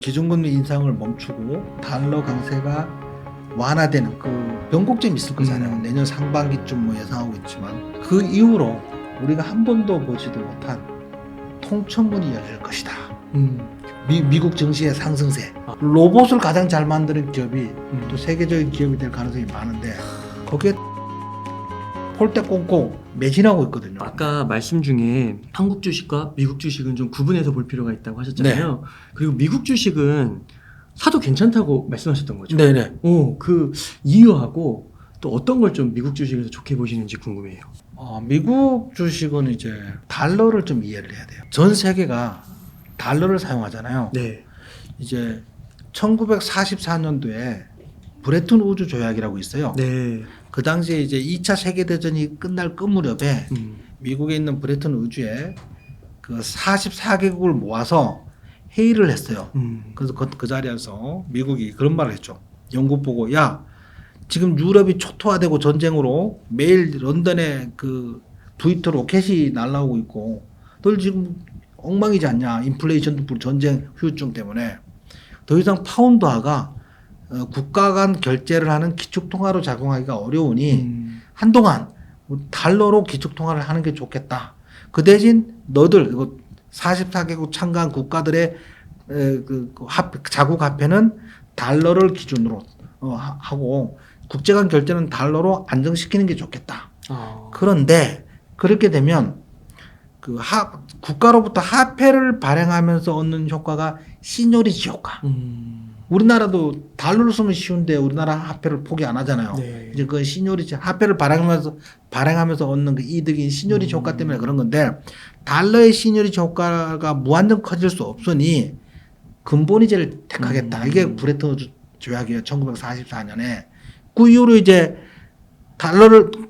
기준금리 인상을 멈추고 달러 강세가 완화되는 그 변곡점이 있을 거잖아요. 내년 상반기쯤 뭐 예상하고 있지만 그 이후로 우리가 한 번도 보지도 못한 통천문이 열릴 것이다. 미국 증시의 상승세. 로봇을 가장 잘 만드는 기업이 또 세계적인 기업이 될 가능성이 많은데 거기에 폴대 꽁꽁 매진하고 있거든요. 아까 말씀 중에 한국 주식과 미국 주식은 좀 구분해서 볼 필요가 있다고 하셨잖아요. 그리고 미국 주식은 사도 괜찮다고 말씀하셨던 거죠. 네네. 그 이유하고 또 어떤 걸 좀 미국 주식에서 좋게 보시는지 궁금해요. 미국 주식은 이제 달러를 좀 이해를 해야 돼요. 전 세계가 달러를 사용하잖아요. 네. 이제 1944년도에 브레튼 우주 조약이라고 있어요. 네. 그 당시에 이제 2차 세계대전이 끝날 끝 무렵에 미국에 있는 브레튼 우주에 그 44개국을 모아서 회의를 했어요. 그래서 그 자리에서 미국이 그런 말을 했죠. 영국 보고 야 지금 유럽이 초토화되고 전쟁으로 매일 런던에 그 V2 로켓이 날아오고 있고 널 지금 엉망이지 않냐. 인플레이션도 전쟁 후유증 때문에 더 이상 파운드화가 국가 간 결제를 하는 기축통화로 작용하기가 어려우니 한동안 달러로 기축통화를 하는 게 좋겠다. 그 대신 너들 44개국 참가한 국가들의 자국 화폐는 달러를 기준으로 하고 국제 간 결제는 달러로 안정시키는 게 좋겠다. 그런데 그렇게 되면 국가로부터 화폐를 발행하면서 얻는 효과가 시놉리티 효과. 우리나라도 달러를 쓰면 쉬운데 우리나라 화폐를 포기 안 하잖아요. 네. 이제 그 시놉리티 화폐를 발행하면서 얻는 그 이득인 시놉리티 효과 때문에 그런 건데 달러의 시놉리티 효과가 무한정 커질 수 없으니 근본이제를 택하겠다. 이게 브레튼 우주 조약이에요. 1944년에. 그 이후로 이제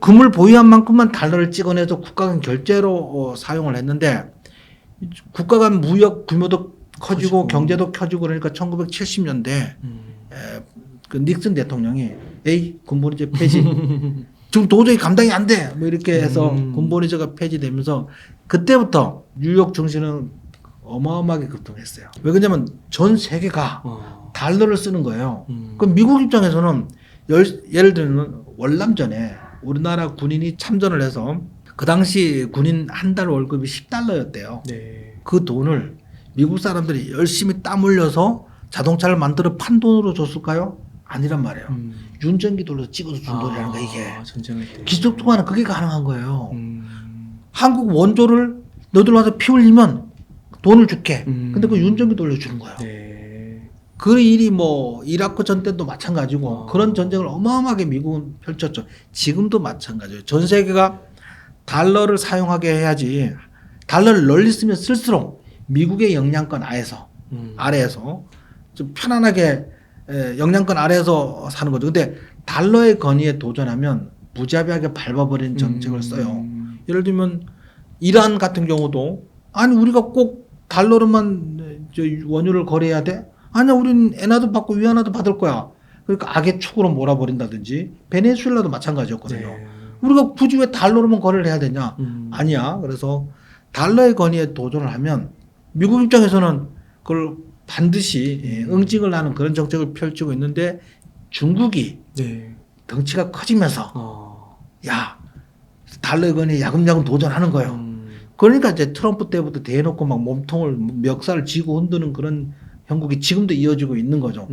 금을 보유한 만큼만 달러를 찍어내서 국가 간 결제로 사용을 했는데 국가 간 무역 규모도 커지고 경제도 켜지고 그러니까 1970년대 그 닉슨 대통령이 군본이제 폐지 지금 도저히 감당이 안 돼 뭐 이렇게 해서 군본이제가 폐지되면서 그때부터 뉴욕 증시는 어마어마하게 급등했어요. 왜 그러냐면 전 세계가 달러를 쓰는 거예요. 그럼 미국 입장에서는 예를 들면 월남전에 우리나라 군인이 참전을 해서 그 당시 군인 한 달 월급이 $10였대요. 네. 그 돈을 미국 사람들이 열심히 땀 흘려서 자동차를 만들어 판 돈으로 줬을까요? 아니란 말이에요. 윤전기 돌려서 찍어서 준 돈이라는 거야 이게. 전쟁할 때. 기축통화는 그게 가능한 거예요. 한국 원조를 너들 와서 피 흘리면 돈을 줄게. 근데 그 윤전기 돌려주는 거예요. 네. 그 일이 뭐 이라크 전 때도 마찬가지고 그런 전쟁을 어마어마하게 미국은 펼쳤죠. 지금도 마찬가지예요. 전 세계가 달러를 사용하게 해야지 달러를 널리 쓰면 쓸수록 미국의 영향권 아래에서 좀 편안하게 영향권 아래에서 사는 거죠. 근데 달러의 권위에 도전하면 무자비하게 밟아버리는 정책을 써요. 예를 들면 이란 같은 경우도 아니 우리가 꼭 달러로만 원유를 거래해야 돼? 아니야 우리는 엔화도 받고 위안화도 받을 거야. 그러니까 악의 축으로 몰아버린다든지 베네수엘라도 마찬가지였거든요. 네. 우리가 굳이 왜 달러로만 거래를 해야 되냐? 아니야. 그래서 달러의 권위에 도전을 하면 미국 입장에서는 그걸 반드시 응징을 하는 그런 정책을 펼치고 있는데 중국이 네. 덩치가 커지면서 야 달러의 권위에 야금야금 도전하는 거예요. 그러니까 이제 트럼프 때부터 대놓고 막 몸통을 멱살을 쥐고 흔드는 그런 형국이 지금도 이어지고 있는 거죠.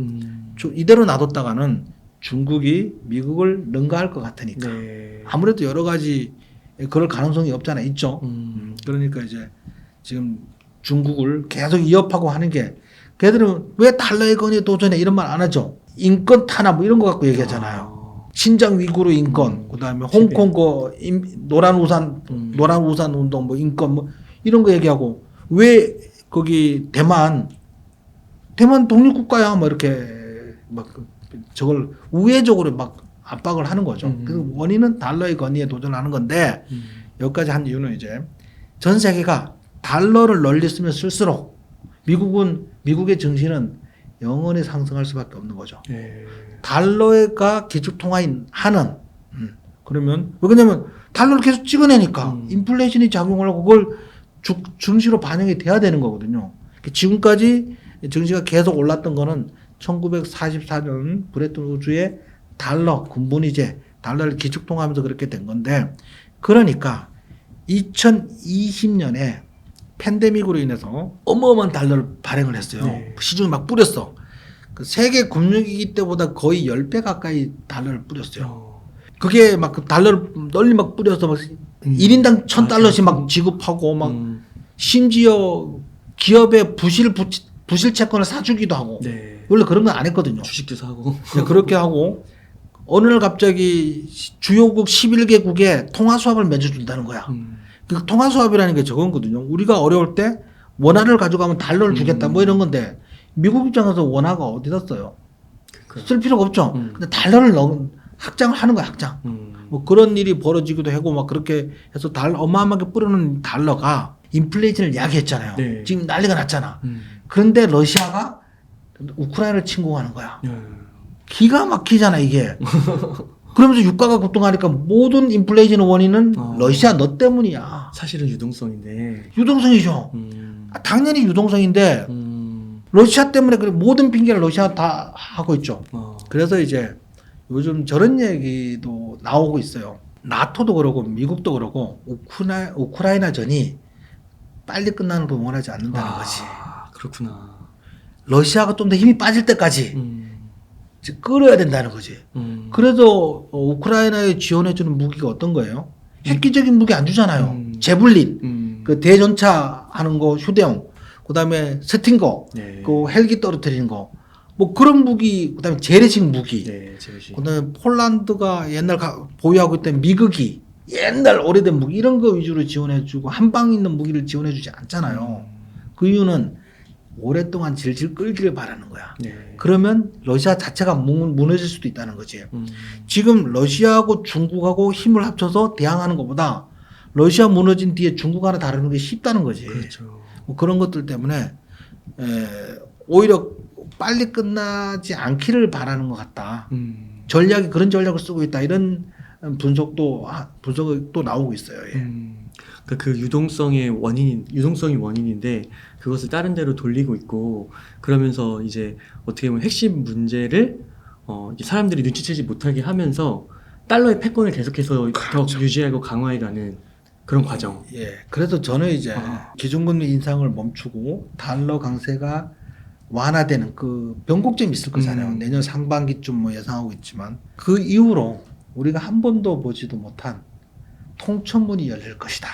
이대로 놔뒀다가는 중국이 미국을 능가할 것 같으니까. 네. 아무래도 여러 가지 그럴 가능성이 없잖아 있죠. 그러니까 이제 지금 중국을 계속 위협하고 하는 게 걔들은 왜 달러의 권위에 도전해 이런 말 안 하죠. 인권 탄압 뭐 이런 거 갖고 얘기하잖아요. 신장 위구르 인권, 그다음에 홍콩 노란 우산 운동 뭐 인권 뭐 이런 거 얘기하고 왜 거기 대만 독립국가야 뭐 이렇게 막 저걸 우회적으로 막 압박을 하는 거죠. 그 원인은 달러의 권위에 도전하는 건데 여기까지 한 이유는 이제 전 세계가 달러를 널리 쓰면 쓸수록 미국의 증시는 영원히 상승할 수밖에 없는 거죠. 네. 달러가 기축통화인 한은 그러면 왜 그러냐면 달러를 계속 찍어내니까 인플레이션이 작용을 하고 그걸 증시로 반영이 돼야 되는 거거든요. 지금까지 증시가 계속 올랐던 거는 1944년 브레튼 우즈의 달러 군본위제, 달러를 기축통화하면서 그렇게 된 건데, 그러니까 2020년에 팬데믹으로 인해서 어마어마한 달러를 발행을 했어요. 네. 시중에 막 뿌렸어. 그 세계 금융위기 때보다 거의 10배 가까이 달러를 뿌렸어요. 그게 막그 달러를 널리 막 뿌려서 막 1인당 1,000달러씩 막 지급하고 막 심지어 기업의 부실 채권을 사주기도 하고. 네. 원래 그런 건 안 했거든요. 주식도 사고. 그냥 그렇게 하고 어느 날 갑자기 주요국 11개국에 통화수합을 맺어준다는 거야. 그 통화수합이라는 게 저거거든요. 우리가 어려울 때 원화를 가져가면 달러를 주겠다 뭐 이런 건데 미국 입장에서 원화가 어디다 써요? 쓸 필요가 없죠. 근데 달러를 확장을 하는 거야, 확장. 뭐 그런 일이 벌어지기도 하고 막 그렇게 해서 어마어마하게 뿌리는 달러가 인플레이션을 야기했잖아요. 네. 지금 난리가 났잖아. 그런데 러시아가 우크라이나를 침공하는 거야. 기가 막히잖아 이게. 그러면서 유가가 급등하니까 모든 인플레이션 원인은 러시아 너 때문이야. 사실은 유동성인데. 유동성이죠. 당연히 유동성인데 러시아 때문에 모든 핑계를 러시아 다 하고 있죠. 그래서 이제 요즘 저런 얘기도 나오고 있어요. 나토도 그러고 미국도 그러고 우크라이나 전이 빨리 끝나는 걸 원하지 않는다는 거지. 그렇구나. 러시아가 좀 더 힘이 빠질 때까지 끌어야 된다는 거지. 그래서 우크라이나에 지원해주는 무기가 어떤 거예요? 획기적인 무기 안 주잖아요. 제블린, 그 대전차 하는 거 휴대용, 그다음에 스팅거, 네. 그 헬기 떨어뜨리는 거, 뭐 그런 무기, 그다음에 재래식 무기, 네, 재래식. 그다음에 폴란드가 옛날 보유하고 있던 미국이 옛날 오래된 무기 이런 거 위주로 지원해주고 한방 있는 무기를 지원해주지 않잖아요. 그 이유는 오랫동안 질질 끌기를 바라는 거야. 네. 그러면 러시아 자체가 무너질 수도 있다는 거지. 지금 러시아하고 중국하고 힘을 합쳐서 대항하는 것보다 러시아 무너진 뒤에 중국 하나 다루는 게 쉽다는 거지. 그렇죠. 뭐 그런 것들 때문에 오히려 빨리 끝나지 않기를 바라는 것 같다. 전략이 그런 전략을 쓰고 있다. 이런 분석이 또 나오고 있어요. 예. 그러니까 그 유동성이 원인인데 그것을 다른 데로 돌리고 있고 그러면서 이제 어떻게 보면 핵심 문제를 이제 사람들이 눈치채지 못하게 하면서 달러의 패권을 계속해서 그렇죠. 더 유지하고 강화해가는 그런 과정. 예. 그래서 저는 이제 기준금리 인상을 멈추고 달러 강세가 완화되는 그 변곡점이 있을 거잖아요. 내년 상반기쯤 뭐 예상하고 있지만 그 이후로 우리가 한 번도 보지도 못한 통천문이 열릴 것이다.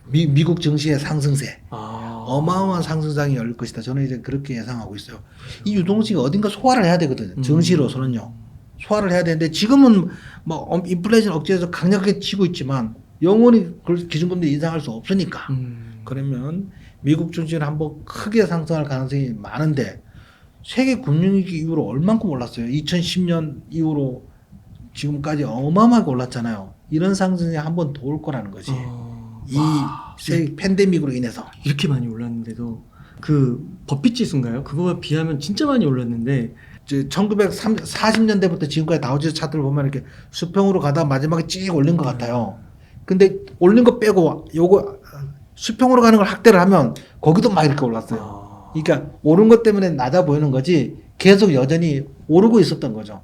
미국 증시의 상승세, 어마어마한 상승장이 열릴 것이다. 저는 이제 그렇게 예상하고 있어요. 이 유동성이 어딘가 소화를 해야 되거든요. 증시로서는요. 소화를 해야 되는데 지금은 뭐 인플레이션 억제해서 강력하게 치고 있지만 영원히 기준금리 인상할 수 없으니까. 그러면 미국 증시는 한번 크게 상승할 가능성이 많은데 세계 금융위기 이후로 얼만큼 올랐어요. 2010년 이후로 지금까지 어마어마하게 올랐잖아요. 이런 상승이 한 번 더 올 거라는 거지. 이 세계 팬데믹으로 인해서. 이렇게 많이 올랐는데도 그 버핏 지수인가요? 그거에 비하면 진짜 많이 올랐는데 1940년대부터 지금까지 다우지수 차트를 보면 이렇게 수평으로 가다가 마지막에 찌익 올린 것 같아요. 근데 올린 거 빼고 요거 수평으로 가는 걸 확대를 하면 거기도 막 이렇게 올랐어요. 그러니까 오른 것 때문에 낮아 보이는 거지 계속 여전히 오르고 있었던 거죠.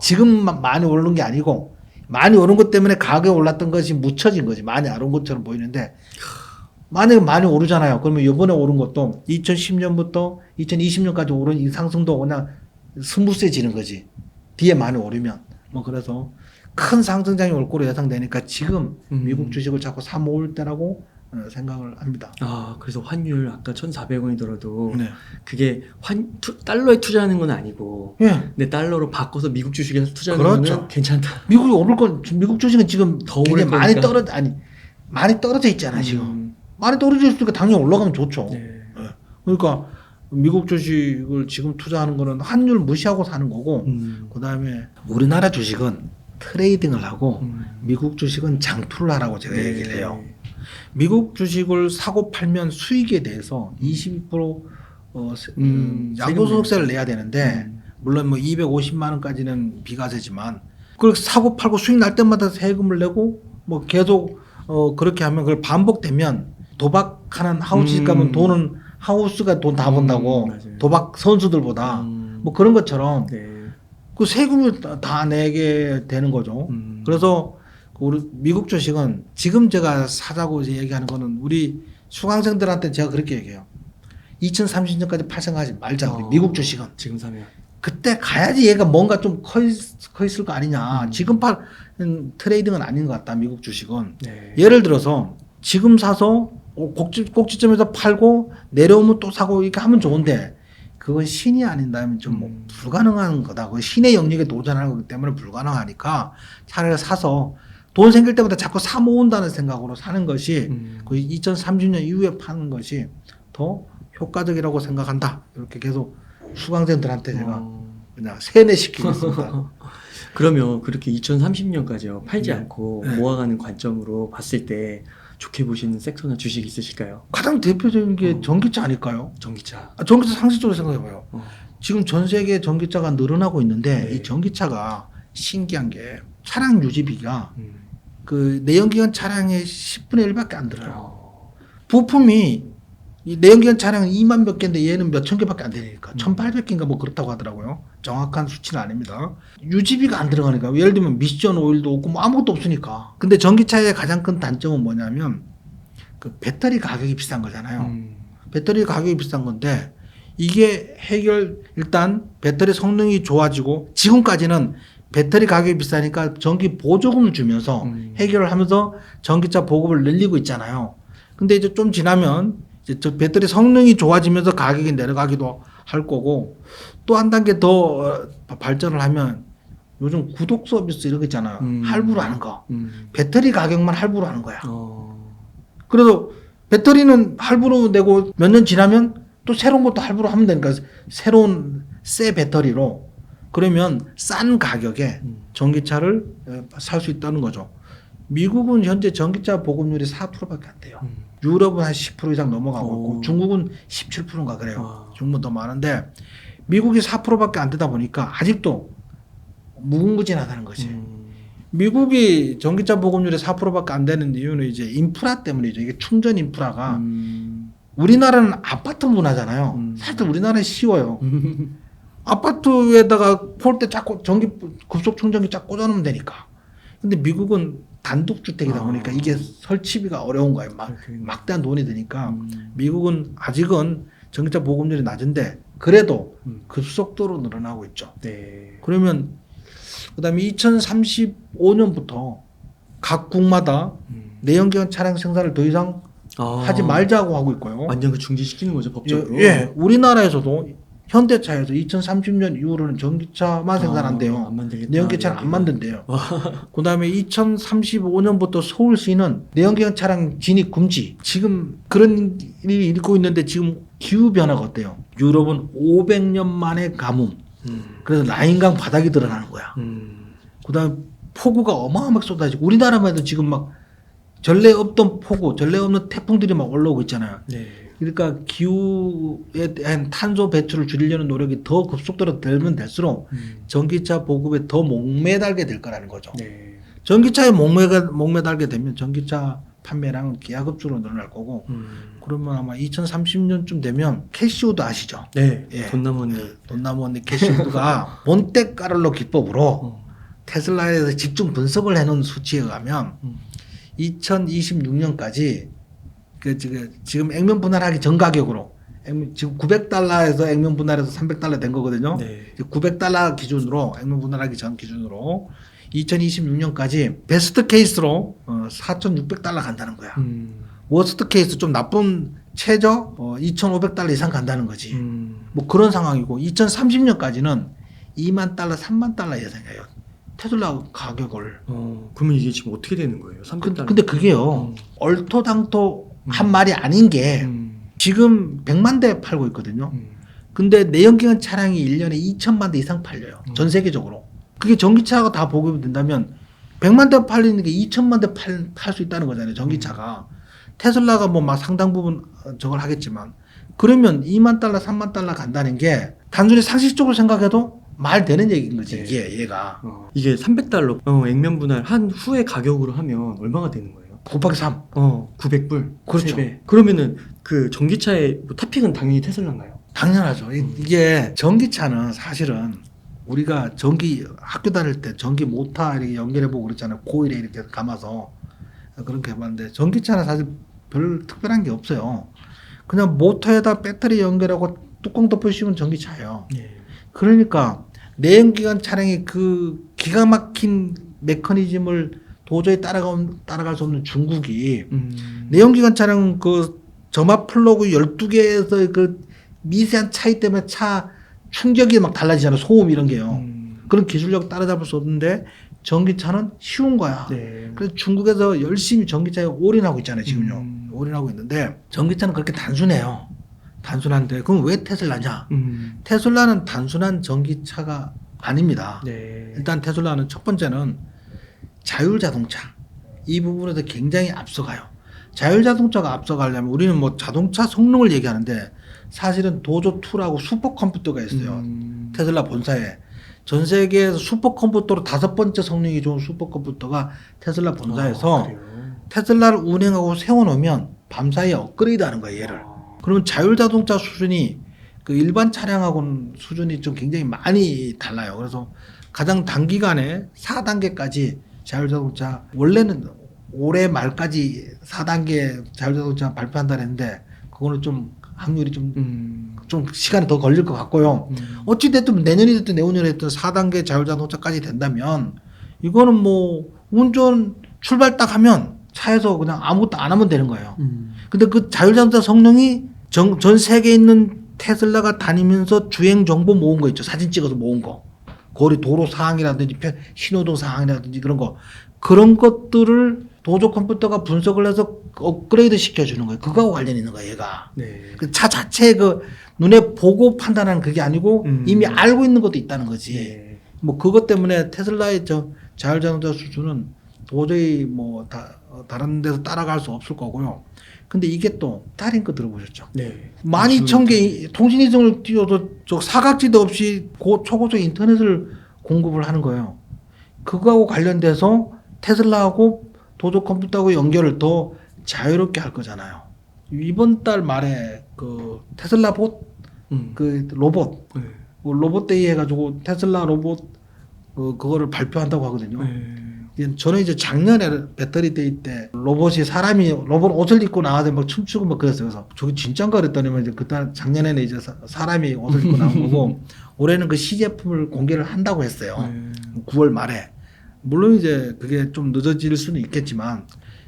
지금 많이 오르는 게 아니고 많이 오른 것 때문에 가격이 올랐던 것이 묻혀진 거지. 많이 안 오른 것처럼 보이는데 만약에 많이 오르잖아요. 그러면 이번에 오른 것도 2010년부터 2020년까지 오른 이 상승도 그냥 스무스해지는 거지. 뒤에 많이 오르면. 뭐 그래서 큰 상승장이 올 거로 예상되니까 지금 미국 주식을 자꾸 사 모을 때라고 생각을 합니다. 그래서 환율 아까 1,400원이더라도 네. 그게 달러에 투자하는 건 아니고 예. 내 달러로 바꿔서 미국 주식에 투자하는 그렇죠. 거는 괜찮다. 미국이 오를 건 미국 주식은 지금 더 굉장히 오를 많이 거니까. 많이 떨어져 있잖아요, 지금. 많이 떨어져 있으니까 당연히 올라가면 좋죠. 네. 예. 그러니까 미국 주식을 지금 투자하는 거는 환율 무시하고 사는 거고 그다음에 우리나라 주식은 트레이딩을 하고 미국 주식은 장투를 하라고 제가 얘기를 해요. 미국 주식을 사고 팔면 수익에 대해서 22% 양도소득세를 내야 되는데 물론 뭐 250만 원까지는 비과세지만 그걸 사고 팔고 수익 날 때마다 세금을 내고 뭐 계속 그렇게 하면 그걸 반복되면 도박하는 하우스 집 가면 돈은 하우스가 돈 다 번다고 맞아요. 도박 선수들보다 뭐 그런 것처럼 네. 그 세금을 다 내게 되는 거죠. 그래서 우리 미국 주식은 지금 제가 사자고 이제 얘기하는 거는 우리 수강생들한테 제가 그렇게 얘기해요. 2030년까지 팔 생각하지 말자. 우리 미국 주식은. 지금 사면. 그때 가야지 얘가 뭔가 좀 커 있을 거 아니냐. 지금 팔 트레이딩은 아닌 것 같다. 미국 주식은. 네. 예를 들어서 지금 사서 꼭지점에서 팔고 내려오면 또 사고 이렇게 하면 좋은데 그건 신이 아닌다면 좀 뭐 불가능한 거다. 그 신의 영역에 도전하는 거기 때문에 불가능하니까 차라리 사서 돈 생길 때마다 자꾸 사 모은다는 생각으로 사는 것이 그 2030년 이후에 파는 것이 더 효과적이라고 생각한다. 이렇게 계속 수강생들한테 제가 그냥 세뇌시키겠습니다. 그러면 그렇게 2030년까지요 팔지 네. 않고 네. 모아가는 관점으로 봤을 때 좋게 보시는 섹터나 주식 있으실까요? 가장 대표적인 게 전기차 아닐까요? 전기차. 전기차 상식적으로 생각해봐요. 어. 지금 전 세계 전기차가 늘어나고 있는데 네. 이 전기차가 신기한 게 차량 유지비가 음. 그 내연기관 차량의 10분의 1밖에 안 들어요. 어. 부품이 이 내연기관 차량은 2만 몇 개인데 얘는 몇천 개밖에 안 되니까 1,800개인가 뭐 그렇다고 하더라고요. 정확한 수치는 아닙니다. 유지비가 안 들어가니까 예를 들면 미션 오일도 없고 뭐 아무것도 없으니까. 근데 전기차의 가장 큰 단점은 뭐냐면 그 배터리 가격이 비싼 거잖아요. 배터리 가격이 비싼 건데 이게 일단 배터리 성능이 좋아지고 지금까지는 배터리 가격이 비싸니까 전기 보조금을 주면서 해결을 하면서 전기차 보급을 늘리고 있잖아요. 근데 이제 좀 지나면 이제 저 배터리 성능이 좋아지면서 가격이 내려가기도 할 거고 또 한 단계 더 발전을 하면 요즘 구독 서비스 이런 거 있잖아요. 할부로 하는 거. 배터리 가격만 할부로 하는 거야. 그래서 배터리는 할부로 내고 몇 년 지나면 또 새로운 것도 할부로 하면 되니까 새로운 새 배터리로 그러면 싼 가격에 전기차를 살 수 있다는 거죠. 미국은 현재 전기차 보급률이 4%밖에 안 돼요. 유럽은 한 10% 이상 넘어가고 있고 중국은 17%인가 그래요. 중국은 더 많은데 미국이 4%밖에 안 되다 보니까 아직도 무궁무진하다는 것이. 미국이 전기차 보급률이 4%밖에 안 되는 이유는 이제 인프라 때문이죠. 이게 충전 인프라가 우리나라는 아파트 문화잖아요. 사실 우리나라는 쉬워요. 아파트에다가 폴대 쫙 급속 충전기 쫙 꽂아놓으면 되니까. 근데 미국은 단독주택이다 보니까 이게 설치비가 어려운 거예요. 막대한 돈이 드니까 미국은 아직은 전기차 보급률이 낮은데 그래도 급속도로 늘어나고 있죠. 네. 그러면 그다음에 2035년부터 각 국마다 내연기관 차량 생산을 더 이상 하지 말자고 하고 있고요. 완전 그 중지시키는 거죠 법적으로. 예, 우리나라에서도 현대차에서 2030년 이후로는 전기차만 생산한대요. 안 만들겠다. 내연기관 차량 안 만든대요. 그다음에 2035년부터 서울시는 내연기관 차량 진입 금지. 지금 그런 일이 일고 있는데 지금 기후 변화가 어때요? 유럽은 500년 만에 가뭄. 그래서 라인강 바닥이 드러나는 거야. 그다음에 폭우가 어마어마하게 쏟아지고 우리나라만 해도 지금 막 전례 없던 폭우, 전례 없는 태풍들이 막 올라오고 있잖아요. 네. 그러니까 기후에 대한 탄소 배출을 줄이려는 노력이 더 급속도로 들면 될수록 전기차 보급에 더 목매달게 될 거라는 거죠. 네. 전기차에 목매달게 되면 전기차 판매량은 기하급수로 늘어날 거고 그러면 아마 2030년쯤 되면 캐시우드 아시죠? 네. 예. 돈나무 언니. 돈나무 언니 캐시우드가 몬테카를로 기법으로 테슬라에서 집중 분석을 해놓은 수치에 의하면 2026년까지 지금 액면 분할하기 전 가격으로 지금 900달러에서 액면 분할해서 300달러 된 거거든요. 네. 900달러 기준으로 액면 분할하기 전 기준으로 2026년까지 베스트 케이스로 4,600달러 간다는 거야. 워스트 케이스 좀 나쁜 최저 2,500달러 이상 간다는 거지. 뭐 그런 상황이고 2030년까지는 2만 달러, 3만 달러 예상해요. 테슬라 가격을. 그러면 이게 지금 어떻게 되는 거예요? 300달러. 근데 그게요. 얼토당토 한 말이 아닌 게 지금 100만 대 팔고 있거든요. 근데 내연기관 차량이 1년에 2천만 대 이상 팔려요. 전 세계적으로. 그게 전기차가 다 보급이 된다면 100만 대 팔리는 게 2천만 대 팔 수 있다는 거잖아요. 전기차가. 테슬라가 뭐 막 상당 부분 저걸 하겠지만 그러면 2만 달러, 3만 달러 간다는 게 단순히 상식적으로 생각해도 말 되는 얘기인 거지. 네. 이게 얘가. 이게 300달러 액면 분할 한 후의 가격으로 하면 얼마가 되는 거예요? 곱하기 3. 900불. 그렇죠. 3배. 그러면은 그 전기차의 뭐 탑픽은 당연히 테슬라인가요? 당연하죠. 이게 전기차는 사실은 우리가 전기 학교 다닐 때 전기 모터 이렇게 연결해보고 그랬잖아요. 코일에 이렇게 감아서 그렇게 해봤는데 전기차는 사실 별 특별한 게 없어요. 그냥 모터에다 배터리 연결하고 뚜껑 덮어씌우면 전기차예요. 예. 그러니까 내연기관 차량의 그 기가 막힌 메커니즘을 도저히 따라갈 수 없는 중국이 내연기관 차량 그 점압 플러그 12개에서 그 미세한 차이 때문에 차 충격이 막 달라지잖아요. 소음 이런 게요. 그런 기술력 따라잡을 수 없는데 전기차는 쉬운 거야. 네. 그래서 중국에서 열심히 전기차에 올인하고 있잖아요. 지금요. 올인하고 있는데 전기차는 그렇게 단순해요. 단순한데 그럼 왜 테슬라냐? 테슬라는 단순한 전기차가 아닙니다. 네. 일단 테슬라는 첫 번째는 자율자동차 이 부분에서 굉장히 앞서가요. 자율자동차가 앞서가려면 우리는 뭐 자동차 성능을 얘기하는데 사실은 도조2라고 슈퍼컴퓨터가 있어요. 테슬라 본사에. 전 세계에서 슈퍼컴퓨터로 5번째 성능이 좋은 슈퍼컴퓨터가 테슬라 본사에서 그래요? 테슬라를 운행하고 세워놓으면 밤사이에 업그레이드 하는 거예요, 얘를. 그러면 자율자동차 수준이 그 일반 차량하고는 수준이 좀 굉장히 많이 달라요. 그래서 가장 단기간에 4단계까지 자율자동차, 원래는 올해 말까지 4단계 자율자동차 발표한다 했는데, 그거는 좀 확률이 좀 시간이 더 걸릴 것 같고요. 어찌됐든 내년이 됐든 내후년이 됐든 4단계 자율자동차까지 된다면, 이거는 뭐 운전 출발 딱 하면 차에서 그냥 아무것도 안 하면 되는 거예요. 근데 그 자율자동차 성능이 전 세계에 있는 테슬라가 다니면서 주행 정보 모은 거 있죠. 사진 찍어서 모은 거. 거리 도로 상황이라든지 신호등 상황이라든지 그런 거. 그런 것들을 도조 컴퓨터가 분석을 해서 업그레이드 시켜주는 거예요. 그거하고 관련 있는 거예요, 얘가. 네. 그 차 자체에 그 눈에 보고 판단하는 그게 아니고 이미 알고 있는 것도 있다는 거지. 네. 뭐 그것 때문에 테슬라의 자율자동차 수준은 도저히 뭐 다른 데서 따라갈 수 없을 거고요. 근데 이게 또 다른 거 들어보셨죠? 네. 12,000개 통신위성을 띄워도 저 사각지대 없이 초고속 인터넷을 공급을 하는 거예요. 그거하고 관련돼서 테슬라하고 도조 컴퓨터하고 연결을 더 자유롭게 할 거잖아요. 이번 달 말에 그 테슬라 그 로봇 네. 로봇 데이 해가지고 테슬라 로봇 그거를 발표한다고 하거든요. 저는 이제 작년에 배터리 데이 때 로봇 옷을 입고 나와서 막 춤추고 막 그랬어요. 그래서 저게 진짠가 그랬더니만 이제 그때 작년에는 이제 사람이 옷을 입고 나온 거고 올해는 그 시제품을 공개를 한다고 했어요. 9월 말에. 물론 이제 그게 좀 늦어질 수는 있겠지만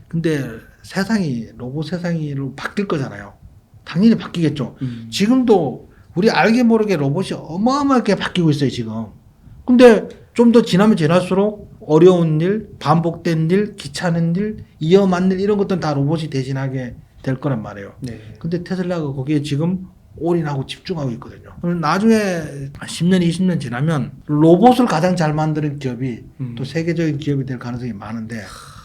근데 로봇 세상으로 바뀔 거잖아요. 당연히 바뀌겠죠. 지금도 우리 알게 모르게 로봇이 어마어마하게 바뀌고 있어요, 지금. 근데 좀 더 지나면 지날수록 어려운 일, 반복된 일, 귀찮은 일, 위험한 일 이런 것들은 다 로봇이 대신하게 될 거란 말이에요. 네. 근데 테슬라가 거기에 지금 올인하고 집중하고 있거든요. 그럼 나중에 10년, 20년 지나면 로봇을 가장 잘 만드는 기업이 또 세계적인 기업이 될 가능성이 많은데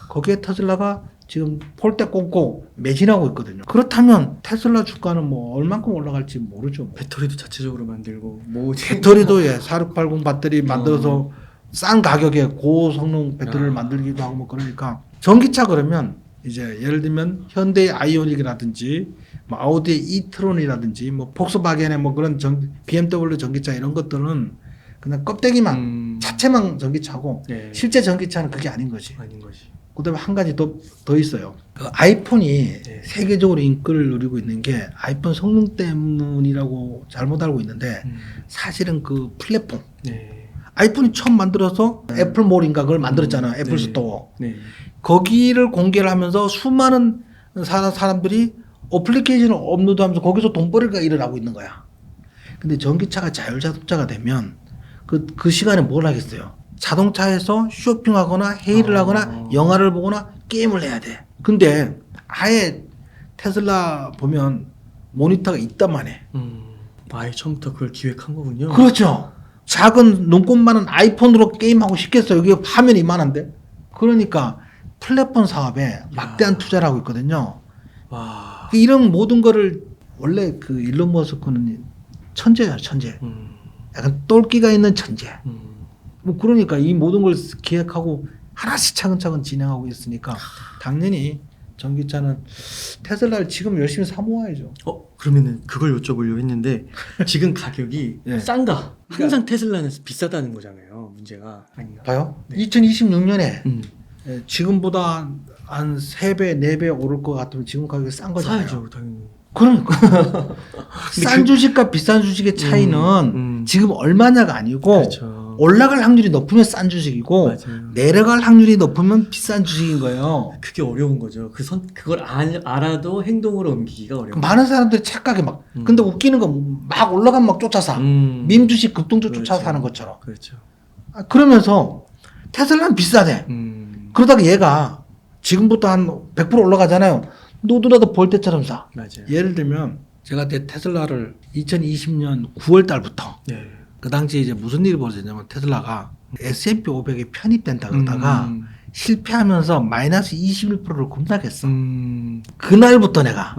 거기에 테슬라가 지금 폴대 꽂고 매진하고 있거든요. 그렇다면 테슬라 주가는 뭐 얼만큼 올라갈지 모르죠. 뭐. 배터리도 자체적으로 만들고 뭐 배터리도 4680 배터리 만들어서 싼 가격에 고성능 배터리를 만들기도 하고 뭐 그러니까 전기차 그러면 이제 예를 들면 현대의 아이오닉이라든지 뭐 아우디의 이트론이라든지 뭐 폭스바겐의 뭐 그런 BMW 전기차 이런 것들은 그냥 껍데기만 자체만 전기차고 네. 실제 전기차는 그게 아닌 거지. 아닌 거지. 그다음에 한 가지 더 있어요. 그 아이폰이 세계적으로 인기를 누리고 있는 게 아이폰 성능 때문이라고 잘못 알고 있는데 사실은 그 플랫폼. 네. 아이폰이 처음 만들어서 애플몰인가 그걸 만들었잖아요. 애플 스토어. 네. 거기를 공개를 하면서 수많은 사람들이 어플리케이션을 업로드하면서 거기서 돈벌이가 일어나고 있는 거야. 근데 전기차가 자율자동차가 되면 그 시간에 뭘 하겠어요? 자동차에서 쇼핑하거나 회의를 하거나 영화를 보거나 게임을 해야 돼. 근데 아예 테슬라 보면 모니터가 있단 말이에요. 아예 처음부터 그걸 기획한 거군요. 그렇죠. 작은 눈곱만한 아이폰으로 게임하고 싶겠어요. 여기 화면이 이만한데. 그러니까 플랫폼 사업에 막대한 투자를 하고 있거든요. 와. 이런 모든 거를 원래 그 일론 머스크는 천재야, 천재. 약간 똘끼가 있는 천재. 뭐 그러니까 이 모든 걸 기획하고 하나씩 차근차근 진행하고 있으니까 당연히 전기차는 테슬라를 지금 열심히 사모아야죠. 그러면은 그걸 여쭤보려고 했는데 지금 가격이 네. 싼가? 항상 테슬라는 비싸다는 거잖아요. 문제가 아닌가? 봐요. 네. 2026년에 음. 지금보다 한 3배, 4배 오를 것 같으면 지금 가격이 싼 거잖아요. 사야죠, 당연히. 그러니까 싼 주식과 비싼 주식의 차이는 지금 얼마냐가 아니고 그렇죠. 올라갈 확률이 높으면 싼 주식이고 맞아요. 내려갈 확률이 높으면 비싼 주식인 거예요. 그게 어려운 거죠. 그걸 알아도 행동으로 옮기기가 어려워. 많은 사람들이 착각해 막. 근데 웃기는 건 막 올라가면 막 쫓아 사. 밈 주식 급등주 쫓아 그렇죠. 사는 것처럼. 그렇죠. 그러면서 테슬라는 비싸대. 그러다가 얘가 지금부터 한 100% 올라가잖아요. 너도나도 볼 때처럼 사. 맞아요. 예를 들면 제가 테슬라를 2020년 9월 달부터 네. 그 당시에 이제 무슨 일이 벌어졌냐면 테슬라가 S&P 500에 편입된다 그러다가 실패하면서 마이너스 21%를 급락했어. 그날부터 내가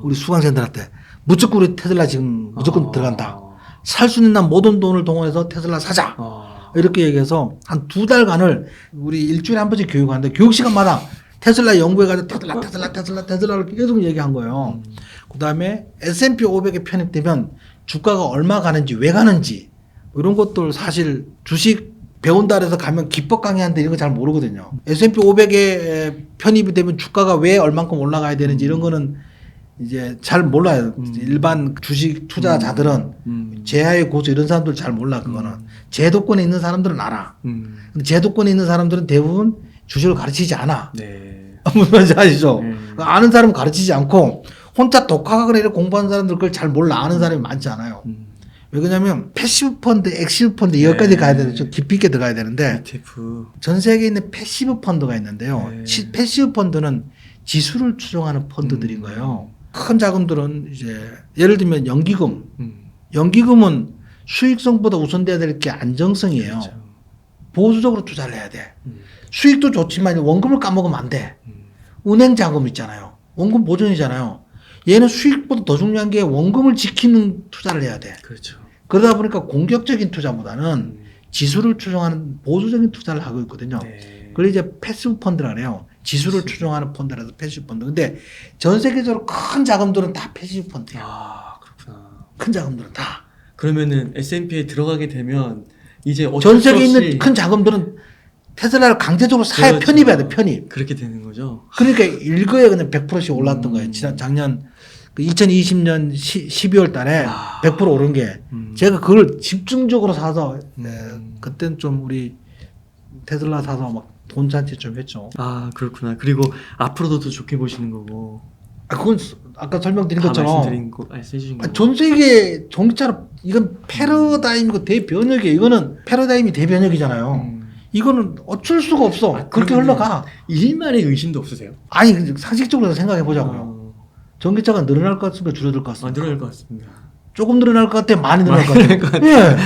우리 수강생들한테 무조건 우리 테슬라 지금 무조건 들어간다. 살 수 있는 한 모든 돈을 동원해서 테슬라 사자. 이렇게 얘기해서 한 2달간을 우리 일주일에 한 번씩 교육하는데 교육 시간마다 테슬라 연구해가지고 테슬라를 계속 얘기한 거예요. 그 다음에 S&P 500에 편입되면 주가가 얼마 가는지 왜 가는지 뭐 이런 것들 사실 주식 배운다 해서 가면 기법 강의하는데 이런 거 잘 모르거든요. S&P 500에 편입이 되면 주가가 왜 얼만큼 올라가야 되는지 이런 거는 이제 잘 몰라요. 일반 주식 투자자들은 제야의 고수 이런 사람들 잘 몰라 그거는. 제도권에 있는 사람들은 알아. 근데 제도권에 있는 사람들은 대부분 주식을 가르치지 않아. 네. 무슨 말인지 아시죠? 아는 사람은 가르치지 않고 혼자 독학하거나 이렇게 공부하는 사람들 그걸 잘 몰라. 아는 사람이 많지 않아요. 왜 그러냐면 패시브 펀드, 액티브 펀드 여기까지 가야 되는데 좀 깊이 있게 들어가야 되는데 ETF. 전 세계에 있는 패시브 펀드가 있는데요. 네. 패시브 펀드는 지수를 추종하는 펀드들인 거예요. 큰 자금들은 이제 예를 들면 연기금. 연기금은 수익성보다 우선돼야 될 게 안정성이에요. 그렇죠. 보수적으로 투자를 해야 돼. 수익도 좋지만 원금을 까먹으면 안 돼. 은행 자금 있잖아요. 원금 보존이잖아요. 얘는 수익보다 더 중요한 게 원금을 지키는 투자를 해야 돼. 그렇죠. 그러다 보니까 공격적인 투자보다는 지수를 추종하는 보수적인 투자를 하고 있거든요. 네. 그걸 이제 패시브 펀드라 그래요. 지수를 추종하는 펀드라서 패시브 펀드. 근데 전 세계적으로 큰 자금들은 다 패시브 펀드야. 그렇구나. 큰 자금들은 다. 그러면은 S&P에 들어가게 되면 이제 전 세계에 있는 큰 자금들은 테슬라를 강제적으로 사야 그렇죠. 편입해야 돼, 편입. 그렇게 되는 거죠. 그러니까 일거에 그냥 100%씩 올랐던 거예요. 작년 2020년 12월 달에 100% 오른 게 제가 그걸 집중적으로 사서 그때는 좀 우리 테슬라 사서 막 돈 잔치 좀 했죠. 그렇구나. 그리고 앞으로도 더 좋게 보시는 거고. 그건 아까 설명드린 다 것처럼 말씀해주신 거. 전 세계 전기차로 이건 패러다임이고 대변혁이에요. 이거는 패러다임이 대변혁이잖아요. 이거는 어쩔 수가 없어. 그렇게 흘러가. 일말의 의심도 없으세요? 아니 상식적으로 생각해 보자고요. 전기차가 늘어날 것 같습니까? 줄어들 것 같습니까? 늘어날 것 같습니다. 조금 늘어날 것 같아? 많이 늘어날 것 같아? 예.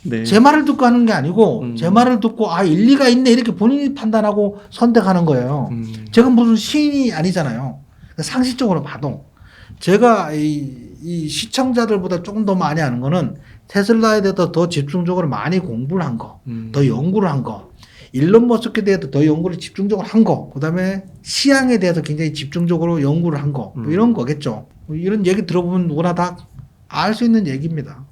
네. 제 말을 듣고 하는 게 아니고 제 말을 듣고 일리가 있네 이렇게 본인이 판단하고 선택하는 거예요. 제가 무슨 시인이 아니잖아요. 상식적으로 봐도 제가 이 시청자들보다 조금 더 많이 아는 거는 테슬라에 대해서 더 집중적으로 많이 공부를 한 거, 더 연구를 한 거, 일론 머스크에 대해서 더 연구를 집중적으로 한 거, 그 다음에 시향에 대해서 굉장히 집중적으로 연구를 한 거, 뭐 이런 거겠죠. 뭐 이런 얘기 들어보면 누구나 다 알 수 있는 얘기입니다.